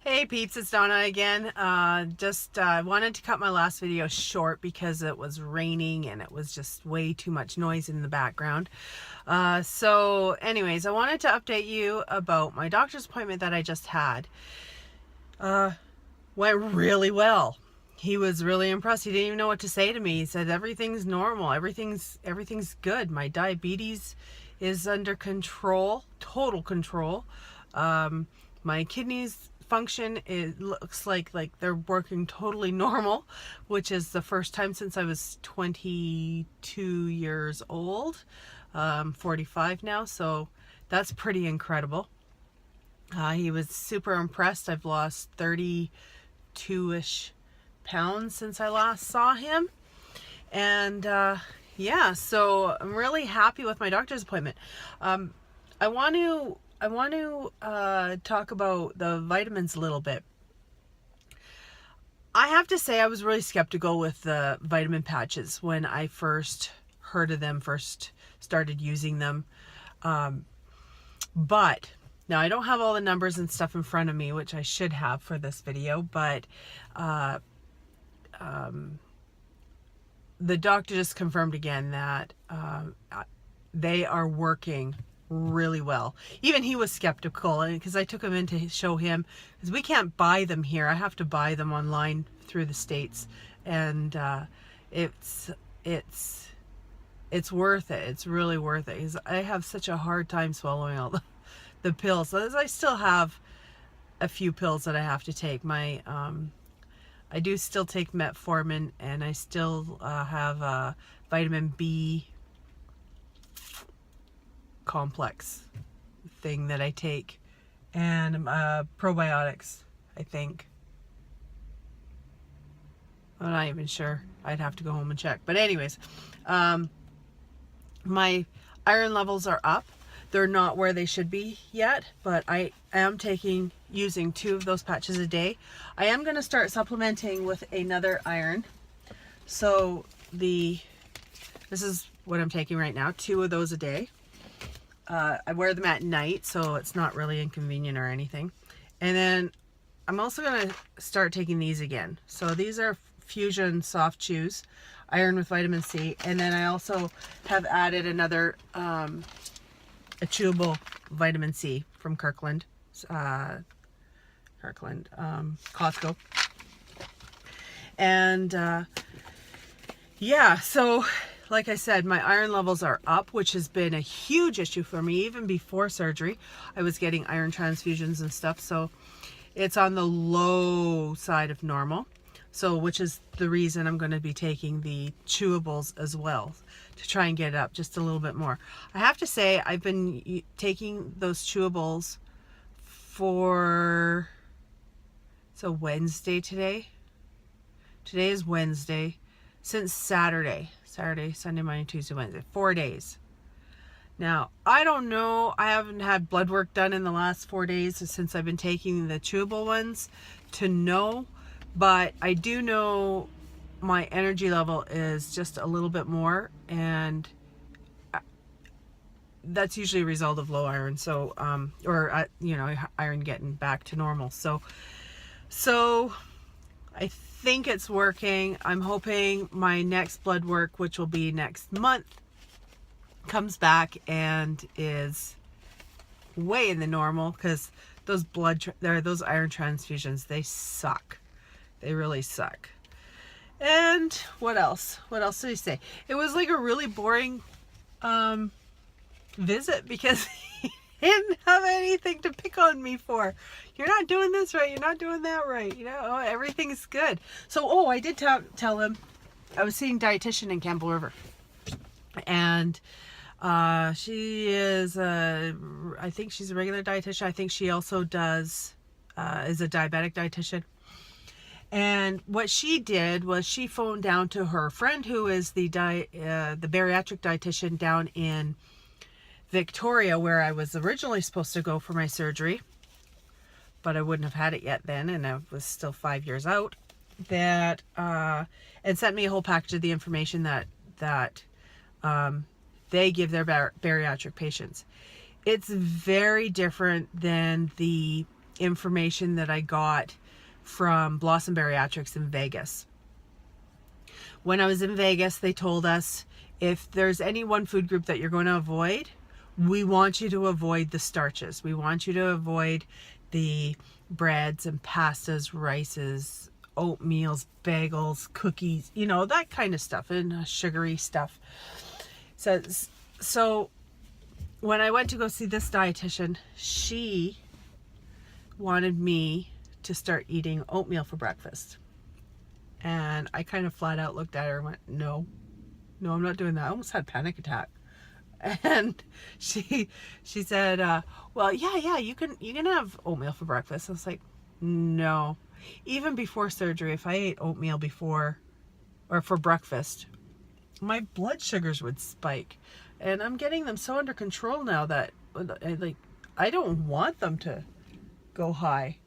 Hey peeps, it's Donna again. Just wanted to cut my last video short because it was raining and it was just way too much noise in the background. So anyways, I wanted to update you about my doctor's appointment that I just had. Went really well. He was really impressed. He didn't even know what to say to me. He said everything's normal, everything's good. My diabetes is under control, total control. My kidneys function, it looks like they're working totally normal, which is the first time since I was 22 years old. 45 now, so that's pretty incredible. He was super impressed. I've lost 32-ish pounds since I last saw him, and yeah, so I'm really happy with my doctor's appointment. I want to talk about the vitamins a little bit. I have to say I was really skeptical with the vitamin patches when I first heard of them, first started using them. But now I don't have all the numbers and stuff in front of me, which I should have for this video, but the doctor just confirmed again that they are working really well. Even he was skeptical, because I took him in to show him, because we can't buy them here. I have to buy them online through the States, and it's worth it. It's really worth it, because I have such a hard time swallowing all the pills. I still have a few pills that I have to take. I do still take metformin, and I still have a vitamin B complex thing that I take, and probiotics, I think. I'm not even sure. I'd have to go home and check. But anyways, my iron levels are up. They're not where they should be yet, but I am using 2 of those patches a day. I am going to start supplementing with another iron. So this is what I'm taking right now, 2 of those a day. I wear them at night, so it's not really inconvenient or anything. And then I'm also going to start taking these again. So these are Fusion Soft Chews, iron with vitamin C. And then I also have added another a chewable vitamin C from Kirkland, Costco. And yeah, so like I said, my iron levels are up, which has been a huge issue for me. Even before surgery, I was getting iron transfusions and stuff, so it's on the low side of normal. So, which is the reason I'm going to be taking the chewables as well, to try and get it up just a little bit more. I have to say, I've been taking those chewables for, it's a Wednesday today. Today is Wednesday. Since Saturday, Sunday, Monday, Tuesday, Wednesday, 4 days. Now, I don't know, I haven't had blood work done in the last 4 days since I've been taking the chewable ones to know, but I do know my energy level is just a little bit more, and that's usually a result of low iron, so you know, iron getting back to normal. So I think it's working. I'm hoping my next blood work, which will be next month, comes back and is way in the normal, because those those iron transfusions, they suck. They really suck. And what else? What else did he say? It was like a really boring visit, because he didn't have anything to pick on me for. You're not doing this right. You're not doing that right. You know, everything's good. So, I did tell him I was seeing a dietitian in Campbell River, and she is I think she's a regular dietitian. I think she also is a diabetic dietitian. And what she did was she phoned down to her friend, who is the bariatric dietitian down in Victoria, where I was originally supposed to go for my surgery, but I wouldn't have had it yet then, and I was still 5 years out. And sent me a whole package of the information that they give their bariatric patients. It's very different than the information that I got from Blossom Bariatrics in Vegas. When I was in Vegas, they told us, if there's any one food group that you're going to avoid, we want you to avoid the starches. We want you to avoid the breads and pastas, rices, oatmeals, bagels, cookies, you know, that kind of stuff, and sugary stuff. So when I went to go see this dietitian, she wanted me to start eating oatmeal for breakfast. And I kind of flat out looked at her and went, no, I'm not doing that. I almost had a panic attack. And she said, well, yeah, you can have oatmeal for breakfast. I was like, no. Even before surgery, if I ate oatmeal before or for breakfast, my blood sugars would spike. And I'm getting them so under control now that I don't want them to go high.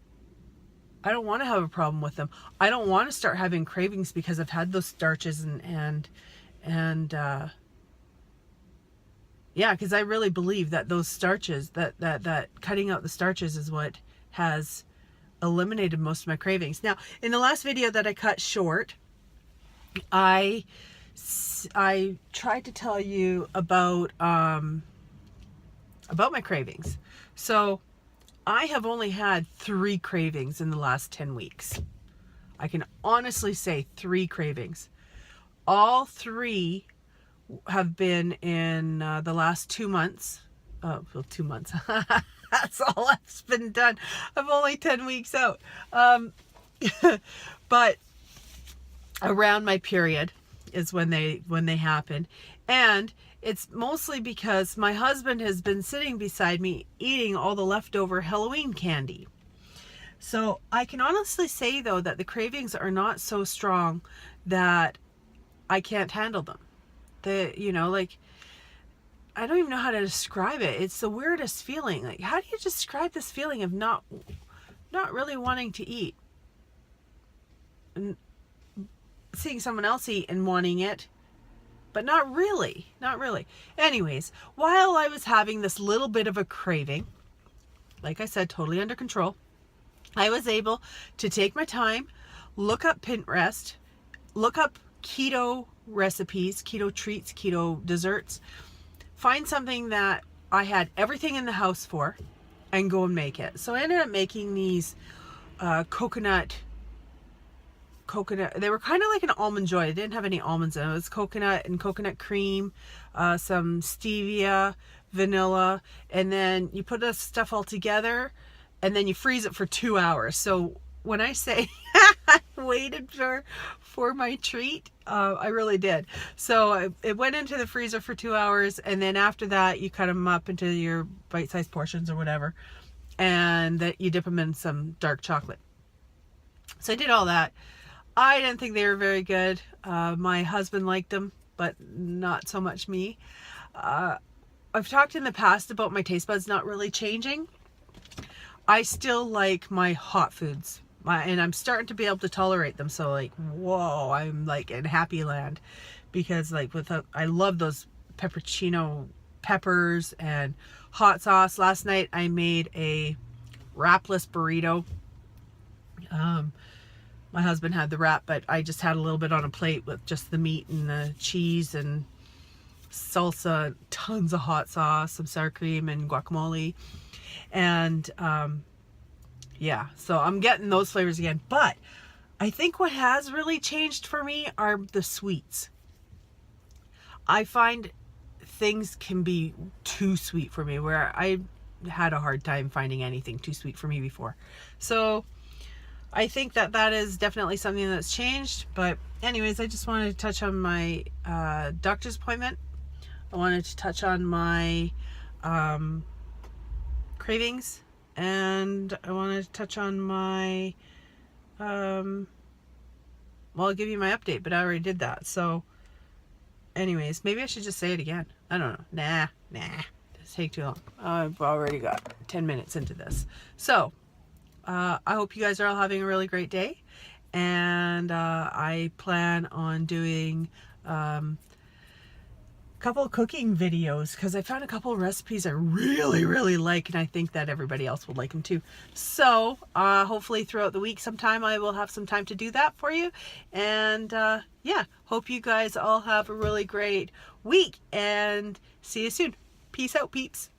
I don't want to have a problem with them. I don't want to start having cravings because I've had those starches and yeah, because I really believe that those starches, that cutting out the starches is what has eliminated most of my cravings. Now, in the last video that I cut short, I tried to tell you about my cravings. So I have only had 3 cravings in the last 10 weeks. I can honestly say 3 cravings. All 3 have been in the last 2 months. Oh, well, 2 months. That's all that's been done. I'm only 10 weeks out. But around my period is when they happen. And it's mostly because my husband has been sitting beside me eating all the leftover Halloween candy. So I can honestly say, though, that the cravings are not so strong that I can't handle them. You know, like, I don't even know how to describe it. It's the weirdest feeling. Like, how do you describe this feeling of not really wanting to eat? And seeing someone else eat and wanting it, but not really. Anyways, while I was having this little bit of a craving, like I said, totally under control, I was able to take my time, look up Pinterest, look up keto recipes, keto treats, keto desserts, find something that I had everything in the house for, and go and make it. So I ended up making these coconut, they were kind of like an almond joy. It didn't have any almonds in it. It was coconut and coconut cream, some stevia, vanilla, and then you put this stuff all together and then you freeze it for 2 hours. So when I say I waited for my treat, I really did. So it went into the freezer for 2 hours, and then after that you cut them up into your bite-sized portions or whatever, and that you dip them in some dark chocolate. So I did all that. I didn't think they were very good. My husband liked them, but not so much me. I've talked in the past about my taste buds not really changing. I still like my hot foods. And I'm starting to be able to tolerate them. So like, whoa, I'm like in happy land, because like I love those peppercino peppers and hot sauce. Last night I made a wrapless burrito. My husband had the wrap, but I just had a little bit on a plate with just the meat and the cheese and salsa, tons of hot sauce, some sour cream and guacamole. And yeah, so I'm getting those flavors again. But I think what has really changed for me are the sweets. I find things can be too sweet for me, where I had a hard time finding anything too sweet for me before. So I think that is definitely something that's changed. But anyways, I just wanted to touch on my doctor's appointment. I wanted to touch on my cravings, and I wanted to touch on my well, I'll give you my update, but I already did that. So anyways, maybe I should just say it again. I don't know. Nah, it's take too long. I've already got 10 minutes into this. So I hope you guys are all having a really great day, and I plan on doing couple cooking videos because I found a couple recipes I really like, and I think that everybody else will like them too. So hopefully throughout the week sometime I will have some time to do that for you. And yeah, hope you guys all have a really great week, and see you soon. Peace out, peeps.